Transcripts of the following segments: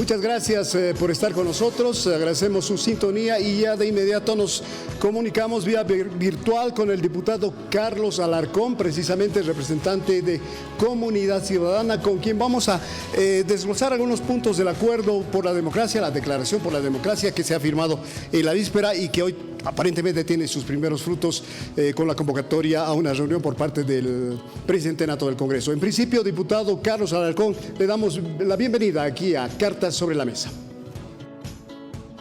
Muchas gracias por estar con nosotros, agradecemos su sintonía y ya de inmediato nos comunicamos vía virtual con el diputado Carlos Alarcón, precisamente representante de Comunidad Ciudadana, con quien vamos a desglosar algunos puntos del acuerdo por la democracia, la declaración por la democracia que se ha firmado en la víspera y que hoy aparentemente tiene sus primeros frutos con la convocatoria a una reunión por parte del presidente nato del Congreso. En principio, diputado Carlos Alarcón, le damos la bienvenida aquí a Cartas sobre la Mesa.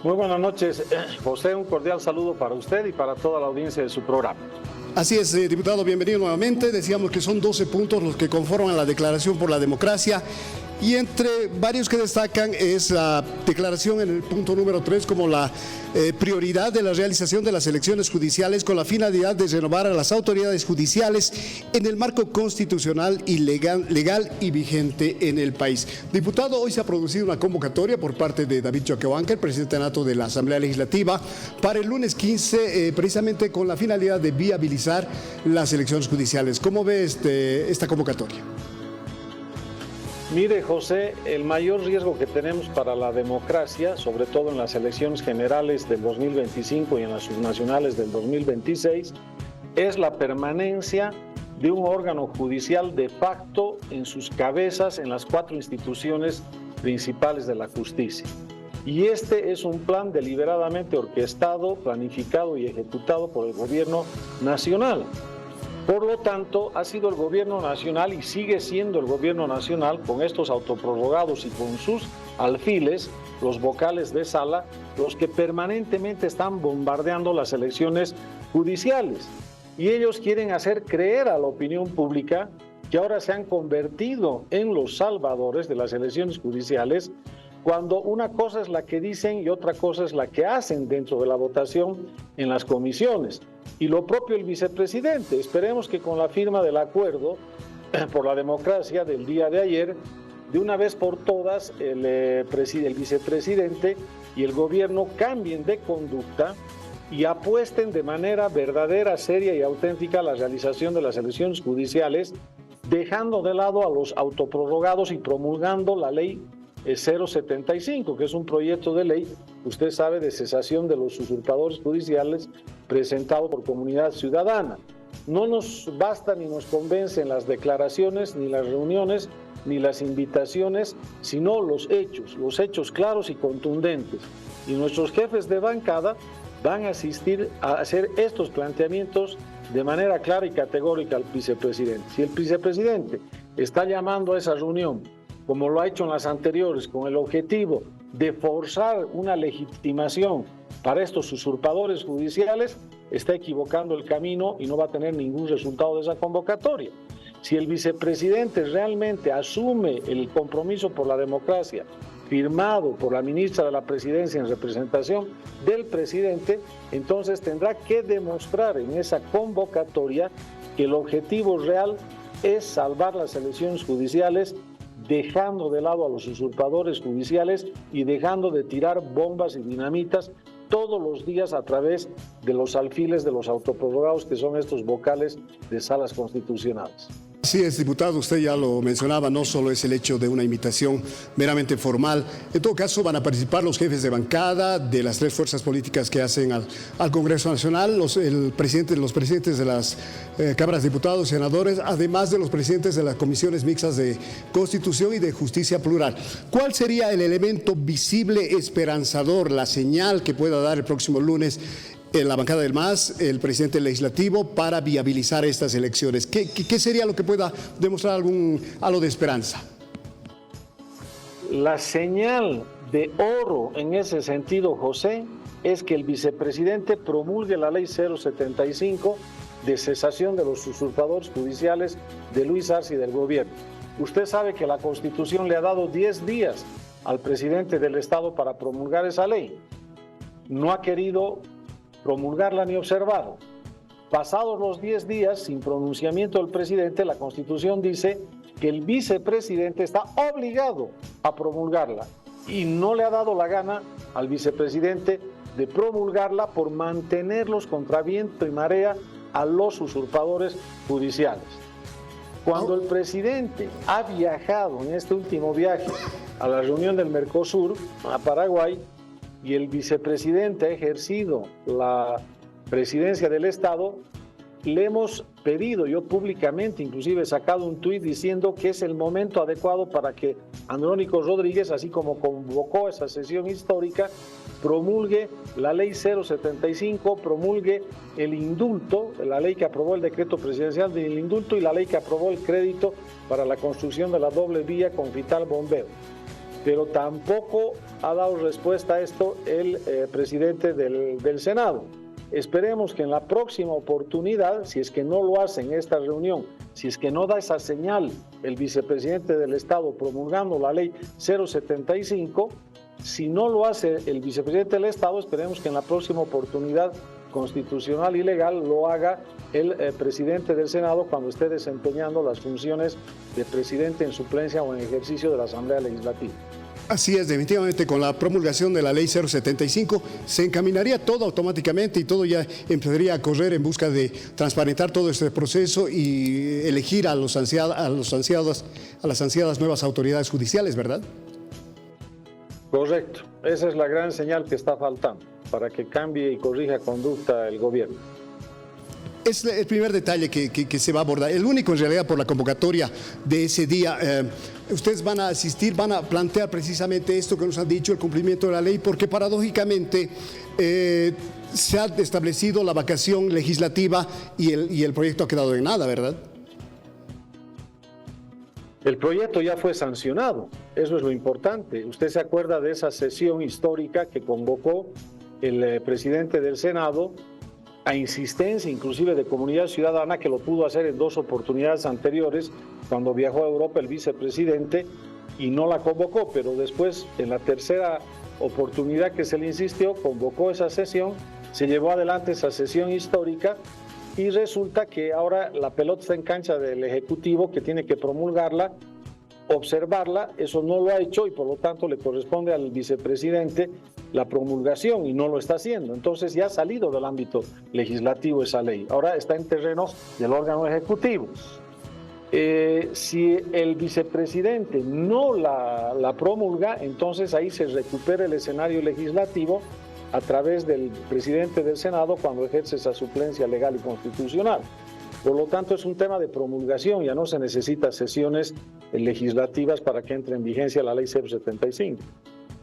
Muy buenas noches, José. Un cordial saludo para usted y para toda la audiencia de su programa. Así es, diputado, bienvenido nuevamente. Decíamos que son 12 puntos los que conforman la Declaración por la Democracia. Y entre varios que destacan es la declaración en el punto número 3 como la prioridad de la realización de las elecciones judiciales con la finalidad de renovar a las autoridades judiciales en el marco constitucional y legal y vigente en el país. Diputado, hoy se ha producido una convocatoria por parte de David Choquehuanca, el presidente nato de la Asamblea Legislativa, para el lunes 15, precisamente con la finalidad de viabilizar las elecciones judiciales. ¿Cómo ve esta convocatoria? Mire, José, el mayor riesgo que tenemos para la democracia, sobre todo en las elecciones generales del 2025 y en las subnacionales del 2026, es la permanencia de un órgano judicial de facto en sus cabezas en las 4 instituciones principales de la justicia. Y este es un plan deliberadamente orquestado, planificado y ejecutado por el gobierno nacional. Por lo tanto, ha sido el gobierno nacional y sigue siendo el gobierno nacional con estos autoprorrogados y con sus alfiles, los vocales de sala, los que permanentemente están bombardeando las elecciones judiciales. Y ellos quieren hacer creer a la opinión pública que ahora se han convertido en los salvadores de las elecciones judiciales, cuando una cosa es la que dicen y otra cosa es la que hacen dentro de la votación en las comisiones. Y lo propio el vicepresidente. Esperemos que con la firma del acuerdo por la democracia del día de ayer, de una vez por todas el vicepresidente y el gobierno cambien de conducta y apuesten de manera verdadera, seria y auténtica a la realización de las elecciones judiciales, dejando de lado a los autoprorrogados y promulgando la ley 075, que es un proyecto de ley, usted sabe, de cesación de los usurpadores judiciales presentado por Comunidad Ciudadana. No nos basta ni nos convencen las declaraciones, ni las reuniones, ni las invitaciones, sino los hechos claros y contundentes. Y nuestros jefes de bancada van a asistir a hacer estos planteamientos de manera clara y categórica al vicepresidente. Si el vicepresidente está llamando a esa reunión, como lo ha hecho en las anteriores, con el objetivo de forzar una legitimación para estos usurpadores judiciales, está equivocando el camino y no va a tener ningún resultado de esa convocatoria. Si el vicepresidente realmente asume el compromiso por la democracia firmado por la ministra de la Presidencia en representación del presidente, entonces tendrá que demostrar en esa convocatoria que el objetivo real es salvar las elecciones judiciales, dejando de lado a los usurpadores judiciales y dejando de tirar bombas y dinamitas todos los días a través de los alfiles de los autoprorrogados, que son estos vocales de salas constitucionales. Así es, diputado, usted ya lo mencionaba, no solo es el hecho de una invitación meramente formal. En todo caso, van a participar los jefes de bancada de las 3 fuerzas políticas que hacen al Congreso Nacional, los presidentes de las cámaras de diputados, senadores, además de los presidentes de las comisiones mixtas de Constitución y de Justicia Plural. ¿Cuál sería el elemento visible esperanzador, la señal que pueda dar el próximo lunes en la bancada del MAS, el presidente legislativo, para viabilizar estas elecciones? ¿Qué sería lo que pueda demostrar algún halo de esperanza? La señal de oro en ese sentido, José, es que el vicepresidente promulgue la ley 075 de cesación de los usurpadores judiciales de Luis Arce y del gobierno. Usted sabe que la Constitución le ha dado 10 días al presidente del Estado para promulgar esa ley. No ha querido promulgarla ni observarla. Pasados los 10 días, sin pronunciamiento del presidente, la Constitución dice que el vicepresidente está obligado a promulgarla y no le ha dado la gana al vicepresidente de promulgarla por mantenerlos contra viento y marea a los usurpadores judiciales. Cuando el presidente ha viajado en este último viaje a la reunión del Mercosur, a Paraguay, y el vicepresidente ha ejercido la presidencia del Estado, le hemos pedido, yo públicamente inclusive he sacado un tuit diciendo que es el momento adecuado para que Andrónico Rodríguez, así como convocó esa sesión histórica, promulgue la ley 075, promulgue el indulto, la ley que aprobó el decreto presidencial del indulto y la ley que aprobó el crédito para la construcción de la doble vía Confital Bombero. Pero tampoco ha dado respuesta a esto el presidente del Senado. Esperemos que en la próxima oportunidad, si es que no lo hace en esta reunión, si es que no da esa señal el vicepresidente del Estado promulgando la ley 075, si no lo hace el vicepresidente del Estado, esperemos que en la próxima oportunidad constitucional y legal lo haga el presidente del Senado cuando esté desempeñando las funciones de presidente en suplencia o en ejercicio de la Asamblea Legislativa. Así es, definitivamente con la promulgación de la ley 075 se encaminaría todo automáticamente y todo ya empezaría a correr en busca de transparentar todo este proceso y elegir a las ansiadas nuevas autoridades judiciales, ¿verdad? Correcto, esa es la gran señal que está faltando para que cambie y corrija conducta el gobierno. Es el primer detalle que se va a abordar, el único en realidad por la convocatoria de ese día. Ustedes van a asistir, van a plantear precisamente esto que nos han dicho, el cumplimiento de la ley, porque paradójicamente se ha establecido la vacación legislativa y el proyecto ha quedado en nada, ¿verdad? El proyecto ya fue sancionado, eso es lo importante. Usted se acuerda de esa sesión histórica que convocó el presidente del Senado a insistencia inclusive de Comunidad Ciudadana, que lo pudo hacer en 2 oportunidades anteriores cuando viajó a Europa el vicepresidente y no la convocó, pero después en la tercera oportunidad que se le insistió, convocó esa sesión, se llevó adelante esa sesión histórica y resulta que ahora la pelota está en cancha del Ejecutivo que tiene que promulgarla, observarla, eso no lo ha hecho y por lo tanto le corresponde al vicepresidente la promulgación y no lo está haciendo. Entonces ya ha salido del ámbito legislativo esa ley, ahora está en terrenos del órgano ejecutivo. Si el vicepresidente no la promulga, entonces ahí se recupera el escenario legislativo a través del presidente del Senado cuando ejerce esa suplencia legal y constitucional. Por lo tanto, es un tema de promulgación, ya no se necesita sesiones legislativas para que entre en vigencia la ley 075.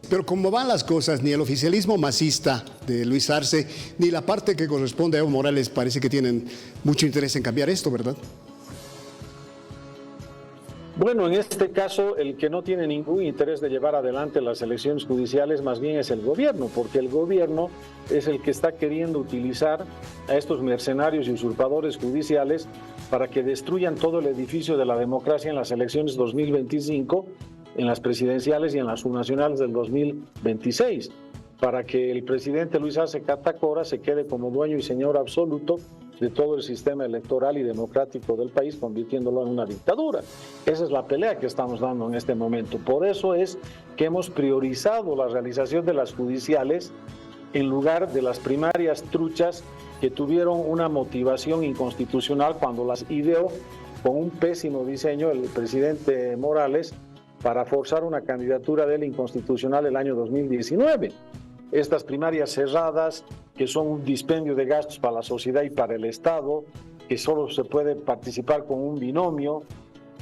Pero como van las cosas, ni el oficialismo masista de Luis Arce, ni la parte que corresponde a Evo Morales parece que tienen mucho interés en cambiar esto, ¿verdad? Bueno, en este caso, el que no tiene ningún interés de llevar adelante las elecciones judiciales más bien es el gobierno, porque el gobierno es el que está queriendo utilizar a estos mercenarios y usurpadores judiciales para que destruyan todo el edificio de la democracia en las elecciones 2025, en las presidenciales y en las subnacionales del 2026, para que el presidente Luis Arce Catacora se quede como dueño y señor absoluto de todo el sistema electoral y democrático del país, convirtiéndolo en una dictadura. Esa es la pelea que estamos dando en este momento. Por eso es que hemos priorizado la realización de las judiciales en lugar de las primarias truchas que tuvieron una motivación inconstitucional cuando las ideó con un pésimo diseño el presidente Morales para forzar una candidatura de él inconstitucional el año 2019. Estas primarias cerradas, que son un dispendio de gastos para la sociedad y para el Estado, que solo se puede participar con un binomio,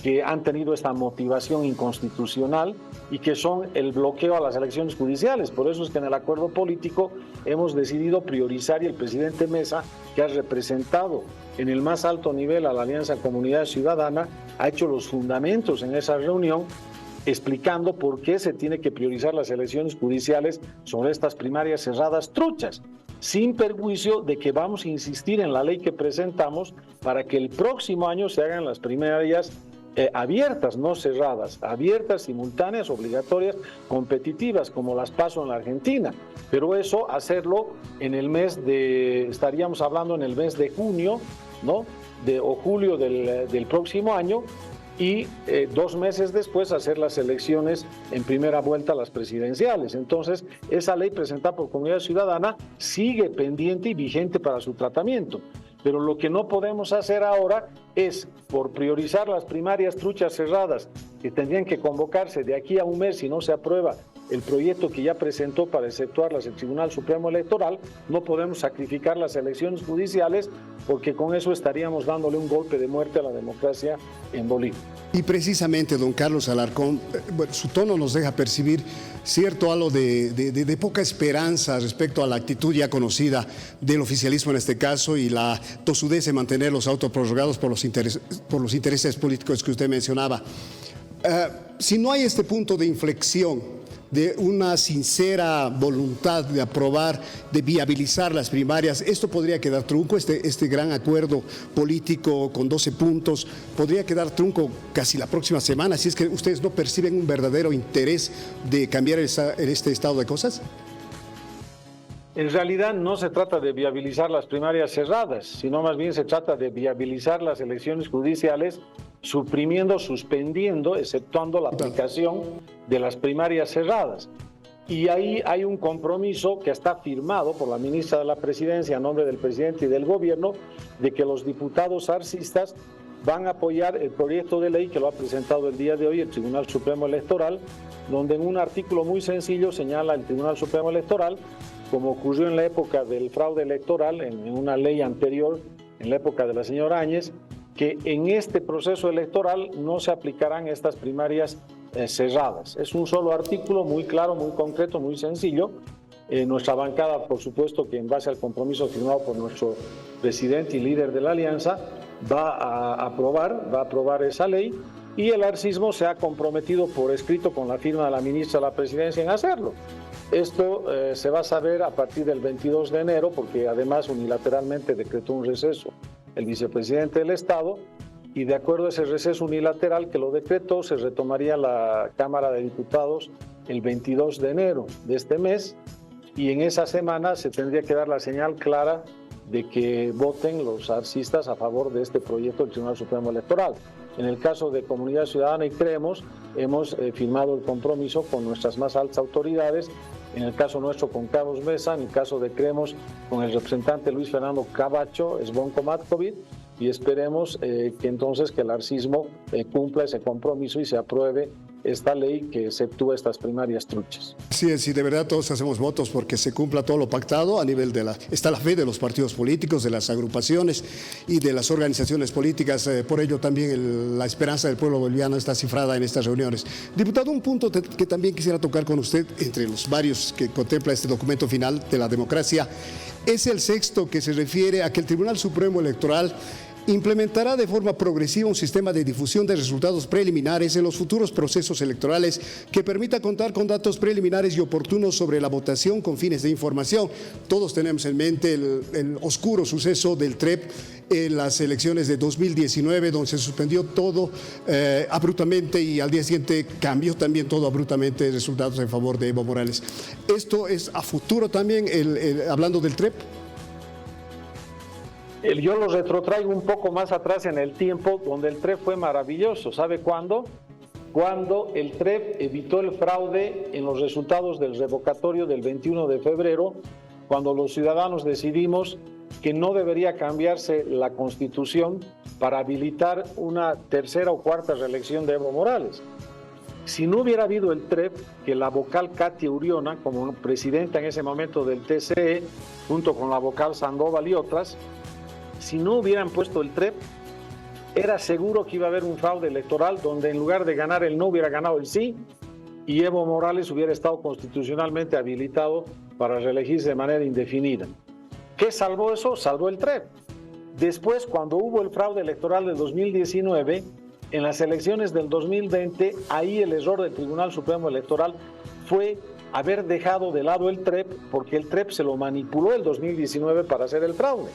que han tenido esta motivación inconstitucional y que son el bloqueo a las elecciones judiciales. Por eso es que en el acuerdo político hemos decidido priorizar y el presidente Mesa, que ha representado en el más alto nivel a la Alianza Comunidad Ciudadana, ha hecho los fundamentos en esa reunión explicando por qué se tiene que priorizar las elecciones judiciales sobre estas primarias cerradas truchas, sin perjuicio de que vamos a insistir en la ley que presentamos para que el próximo año se hagan las primarias abiertas, no cerradas, abiertas, simultáneas, obligatorias, competitivas, como las PASO en la Argentina. Pero eso hacerlo en el mes de, estaríamos hablando en el mes de junio, ¿no? O julio del próximo año, y 2 meses después hacer las elecciones en primera vuelta, las presidenciales. Entonces, esa ley presentada por Comunidad Ciudadana sigue pendiente y vigente para su tratamiento. Pero lo que no podemos hacer ahora es, por priorizar las primarias truchas cerradas, que tendrían que convocarse de aquí a un mes si no se aprueba el proyecto que ya presentó para exceptuarlas el Tribunal Supremo Electoral, no podemos sacrificar las elecciones judiciales porque con eso estaríamos dándole un golpe de muerte a la democracia en Bolivia. Y precisamente, don Carlos Alarcón, bueno, su tono nos deja percibir cierto halo de poca esperanza respecto a la actitud ya conocida del oficialismo en este caso y la tosudez de mantener los autoprorrogados por los intereses políticos que usted mencionaba. Si no hay este punto de inflexión, de una sincera voluntad de aprobar, de viabilizar las primarias, esto podría quedar trunco, este gran acuerdo político con 12 puntos, podría quedar trunco casi la próxima semana, si es que ustedes no perciben un verdadero interés de cambiar este estado de cosas. En realidad no se trata de viabilizar las primarias cerradas, sino más bien se trata de viabilizar las elecciones judiciales, suprimiendo, suspendiendo, exceptuando la aplicación de las primarias cerradas. Y ahí hay un compromiso que está firmado por la ministra de la Presidencia a nombre del presidente y del gobierno de que los diputados arcistas van a apoyar el proyecto de ley que lo ha presentado el día de hoy el Tribunal Supremo Electoral, donde en un artículo muy sencillo señala el Tribunal Supremo Electoral, como ocurrió en la época del fraude electoral, en una ley anterior, en la época de la señora Áñez, que en este proceso electoral no se aplicarán estas primarias cerradas. Es un solo artículo muy claro, muy concreto, muy sencillo. Nuestra bancada, por supuesto, que en base al compromiso firmado por nuestro presidente y líder de la alianza, va a aprobar esa ley, y el arcismo se ha comprometido por escrito con la firma de la ministra de la Presidencia en hacerlo. Esto se va a saber a partir del 22 de enero, porque además unilateralmente decretó un receso el vicepresidente del Estado, y de acuerdo a ese receso unilateral que lo decretó, se retomaría la Cámara de Diputados el 22 de enero de este mes, y en esa semana se tendría que dar la señal clara de que voten los arcistas a favor de este proyecto del Tribunal Supremo Electoral. En el caso de Comunidad Ciudadana y Creemos, hemos firmado el compromiso con nuestras más altas autoridades, en el caso nuestro con Carlos Mesa, en el caso de Creemos con el representante Luis Fernando Camacho Esbonco Matkovic, y esperemos que entonces que el arcismo cumpla ese compromiso y se apruebe esta ley que exceptúa estas primarias truchas. Sí, de verdad todos hacemos votos porque se cumpla todo lo pactado a nivel está la fe de los partidos políticos, de las agrupaciones y de las organizaciones políticas. Por ello también la esperanza del pueblo boliviano está cifrada en estas reuniones. Diputado, un punto que también quisiera tocar con usted, entre los varios que contempla este documento final de la democracia, es el sexto, que se refiere a que el Tribunal Supremo Electoral implementará de forma progresiva un sistema de difusión de resultados preliminares en los futuros procesos electorales que permita contar con datos preliminares y oportunos sobre la votación con fines de información. Todos tenemos en mente el oscuro suceso del TREP en las elecciones de 2019, donde se suspendió todo abruptamente, y al día siguiente cambió también todo abruptamente resultados en favor de Evo Morales. ¿Esto es a futuro también, hablando del TREP? Yo lo retrotraigo un poco más atrás en el tiempo, donde el TREP fue maravilloso. ¿Sabe cuándo? Cuando el TREP evitó el fraude en los resultados del revocatorio del 21 de febrero, cuando los ciudadanos decidimos que no debería cambiarse la Constitución para habilitar una tercera o cuarta reelección de Evo Morales. Si no hubiera habido el TREP, que la vocal Katia Uriona, como presidenta en ese momento del TCE, junto con la vocal Sandoval y otras, si no hubieran puesto el TREP, era seguro que iba a haber un fraude electoral donde en lugar de ganar el no hubiera ganado el sí, y Evo Morales hubiera estado constitucionalmente habilitado para reelegirse de manera indefinida. ¿Qué salvó eso? Salvó el TREP. Después, cuando hubo el fraude electoral del 2019, en las elecciones del 2020, ahí el error del Tribunal Supremo Electoral fue haber dejado de lado el TREP, porque el TREP se lo manipuló el 2019 para hacer el fraude.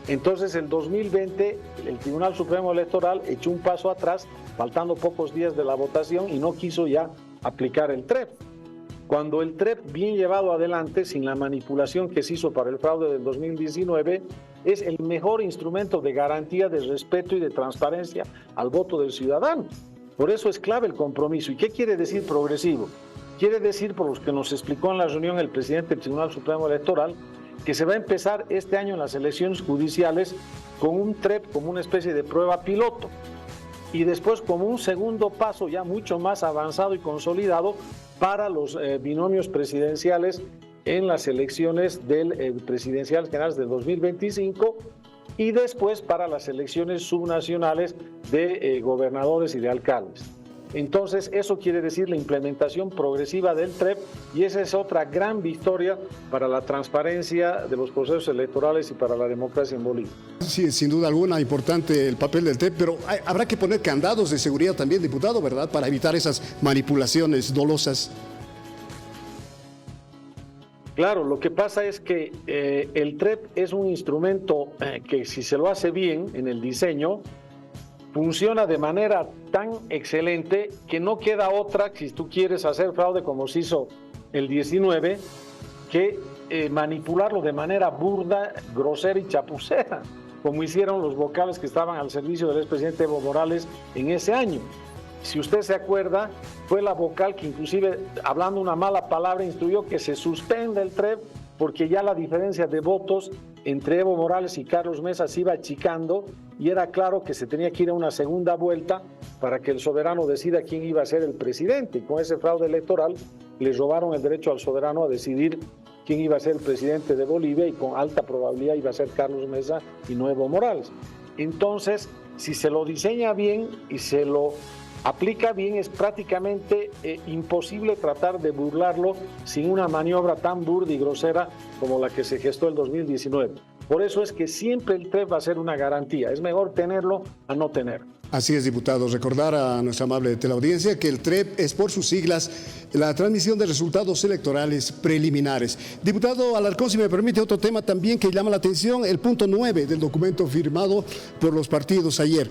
Entonces, el 2020, el Tribunal Supremo Electoral echó un paso atrás, faltando pocos días de la votación, y no quiso ya aplicar el TREP. Cuando el TREP, bien llevado adelante, sin la manipulación que se hizo para el fraude del 2019, es el mejor instrumento de garantía de respeto y de transparencia al voto del ciudadano. Por eso es clave el compromiso. ¿Y qué quiere decir progresivo? Quiere decir, por los que nos explicó en la reunión el presidente del Tribunal Supremo Electoral, que se va a empezar este año en las elecciones judiciales con un TREP como una especie de prueba piloto y después como un segundo paso ya mucho más avanzado y consolidado para los binomios presidenciales en las elecciones presidenciales generales del 2025 y después para las elecciones subnacionales de gobernadores y de alcaldes. Entonces, eso quiere decir la implementación progresiva del TREP y esa es otra gran victoria para la transparencia de los procesos electorales y para la democracia en Bolivia. Sí, sin duda alguna, importante el papel del TREP, pero habrá que poner candados de seguridad también, diputado, ¿verdad?, para evitar esas manipulaciones dolosas. Claro, lo que pasa es que el TREP es un instrumento que si se lo hace bien en el diseño, funciona de manera tan excelente que no queda otra, si tú quieres hacer fraude como se hizo el 19, que manipularlo de manera burda, grosera y chapucera, como hicieron los vocales que estaban al servicio del expresidente Evo Morales en ese año. Si usted se acuerda, fue la vocal que inclusive, hablando una mala palabra, instruyó que se suspenda el TREP porque ya la diferencia de votos entre Evo Morales y Carlos Mesa se iba achicando y era claro que se tenía que ir a una segunda vuelta para que el soberano decida quién iba a ser el presidente. Y con ese fraude electoral le robaron el derecho al soberano a decidir quién iba a ser el presidente de Bolivia y con alta probabilidad iba a ser Carlos Mesa y no Evo Morales. Entonces, si se lo diseña bien y se lo aplica bien, es prácticamente imposible tratar de burlarlo sin una maniobra tan burda y grosera como la que se gestó el 2019. Por eso es que siempre el TREP va a ser una garantía. Es mejor tenerlo a no tenerlo. Así es, diputado. Recordar a nuestra amable teleaudiencia que el TREP es, por sus siglas, la transmisión de resultados electorales preliminares. Diputado Alarcón, si me permite otro tema también que llama la atención, el punto 9 del documento firmado por los partidos ayer.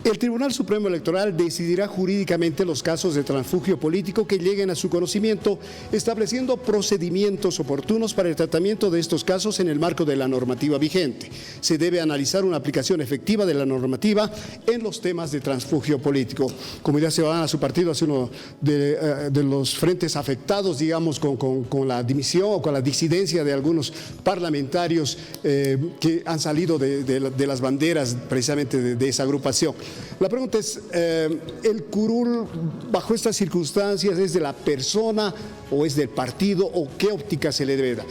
El Tribunal Supremo Electoral decidirá jurídicamente los casos de transfugio político que lleguen a su conocimiento, estableciendo procedimientos oportunos para el tratamiento de estos casos en el marco de la normativa vigente. Se debe analizar una aplicación efectiva de la normativa en los temas de transfugio político. Comunidad Ciudadana, su partido, es uno de los frentes afectados, digamos, con la dimisión o con la disidencia de algunos parlamentarios que han salido de las banderas precisamente de esa agrupación. La pregunta es, ¿el curul bajo estas circunstancias es de la persona o es del partido o qué óptica se le debe dar?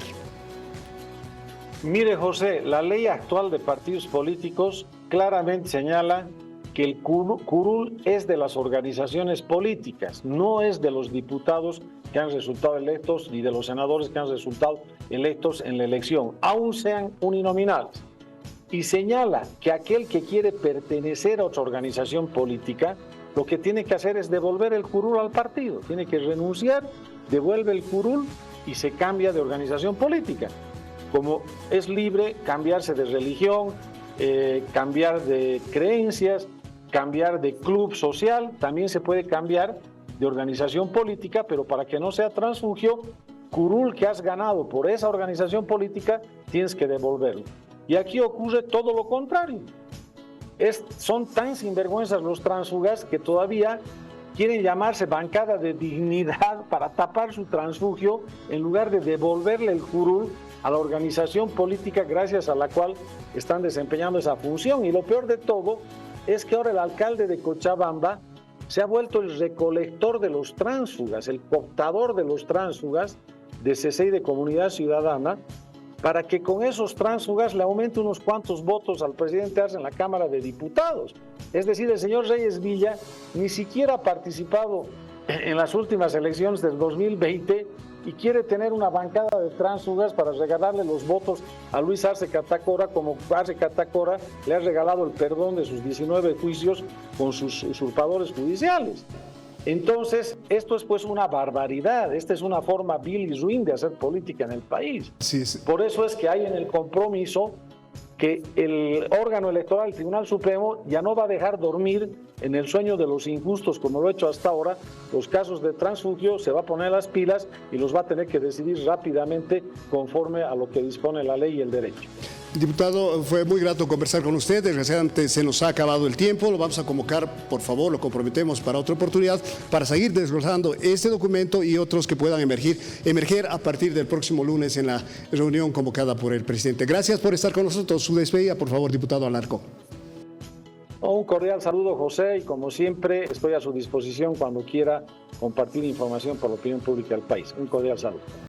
Mire, José, la ley actual de partidos políticos claramente señala que el curul es de las organizaciones políticas, no es de los diputados que han resultado electos ni de los senadores que han resultado electos en la elección, aun sean uninominales. Y señala que aquel que quiere pertenecer a otra organización política, lo que tiene que hacer es devolver el curul al partido, tiene que renunciar, devuelve el curul y se cambia de organización política. Como es libre cambiarse de religión, cambiar de creencias, cambiar de club social, también se puede cambiar de organización política, pero para que no sea transfugio, curul que has ganado por esa organización política, tienes que devolverlo. Y aquí ocurre todo lo contrario. Son tan sinvergüenzas los tránsfugas que todavía quieren llamarse bancada de dignidad para tapar su transfugio en lugar de devolverle el curul a la organización política gracias a la cual están desempeñando esa función. Y lo peor de todo es que ahora el alcalde de Cochabamba se ha vuelto el recolector de los tránsfugas, el cooptador de los tránsfugas de CC y de Comunidad Ciudadana, para que con esos tránsfugas le aumente unos cuantos votos al presidente Arce en la Cámara de Diputados. Es decir, el señor Reyes Villa ni siquiera ha participado en las últimas elecciones del 2020 y quiere tener una bancada de tránsfugas para regalarle los votos a Luis Arce Catacora, como Arce Catacora le ha regalado el perdón de sus 19 juicios con sus usurpadores judiciales. Entonces, esto es pues una barbaridad, esta es una forma vil y ruin de hacer política en el país. Sí, sí. Por eso es que hay en el compromiso que el órgano electoral, el Tribunal Supremo, ya no va a dejar dormir en el sueño de los injustos como lo ha hecho hasta ahora. Los casos de transfugio se va a poner las pilas y los va a tener que decidir rápidamente conforme a lo que dispone la ley y el derecho. Diputado, fue muy grato conversar con usted. Desgraciadamente se nos ha acabado el tiempo. Lo vamos a convocar, por favor, lo comprometemos para otra oportunidad, para seguir desglosando este documento y otros que puedan emerger a partir del próximo lunes en la reunión convocada por el presidente. Gracias por estar con nosotros. Su despedida, por favor, diputado Alarco. Un cordial saludo, José, y como siempre estoy a su disposición cuando quiera compartir información para la opinión pública del país. Un cordial saludo.